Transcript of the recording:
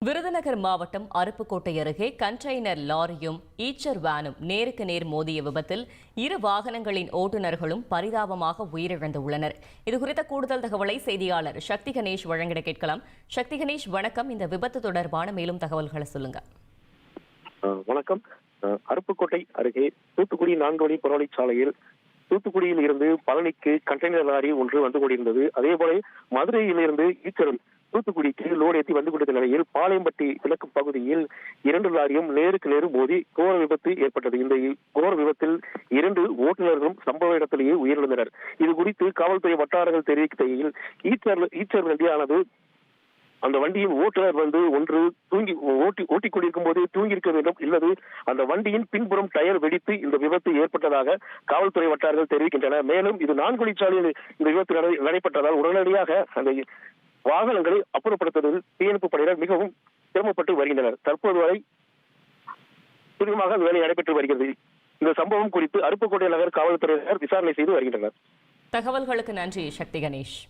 விருதுநகர் மாவட்டம் அருப்புக்கோட்டை அருகே கண்டெய்னர் லாரியும் ஈச்சர் வேனும் நேருக்கு நேர் மோதிய விபத்தில் இரு வாகனங்களின் ஓட்டுநர்களும் பரிதாபமாக உயிரிழந்துள்ளனர். இதுகுறித்த கூடுதல் தகவலை செய்தியாளர் சக்தி கணேஷ் வழங்கிட கேட்கலாம். சக்தி கணேஷ், வணக்கம். இந்த விபத்து தொடர்பான மேலும் தகவல்களை சொல்லுங்க. வணக்கம். அருப்புக்கோட்டை அருகே தூத்துக்குடி 4 வழி புறவழிச்சாலையில் தூத்துக்குடியில் இருந்து பழனிக்கு கண்டெய்னர் லாரி ஒன்று வந்து கொண்டிருந்தது. அதேபோல மதுரையில் இருந்து ஈச்சர் தூத்துக்குடிக்கு லோடு ஏற்றி வந்து கொண்டிருந்த நிலையில் பாளையம்பட்டி விலக்கு பகுதியில் 2 லாரியும் நேருக்கு நேரு மோதி கோர விபத்து ஏற்பட்டது. இந்த கோர விபத்தில் 2 ஓட்டுநர்களும் சம்பவ இடத்திலேயே உயிரிழந்தனர். இது குறித்து காவல்துறை வட்டாரங்கள் தெரிவிக்கையில் ஈச்சர் வண்டியானது அந்த வண்டியின் ஓட்டுநர் ஒன்று ஓட்டிக் கொண்டிருக்கும் போது தூங்கியிருக்க வேண்டும், இல்லது அந்த வண்டியின் பின்புறம் டயர் வெடித்து இந்த விபத்து ஏற்பட்டதாக காவல்துறை வட்டாரங்கள் தெரிவிக்கின்றன. மேலும் இது 4 வழிச்சாலையில் இந்த விபத்து நடைபெற்றதால் உடனடியாக அந்த வாகனங்களை அப்புறப்படுத்துவதில் தீயணைப்பு படையினர் மிகவும் சிரமப்பட்டு வருகின்றனர். தற்போது வரை துரிதமாக வேலை நடைபெற்று வருகிறது. இந்த சம்பவம் குறித்து அருப்புக்கோட்டை நகர் காவல்துறையினர் விசாரணை செய்து வருகின்றனர். தகவல்களுக்கு நன்றி சக்தி கணேஷ்.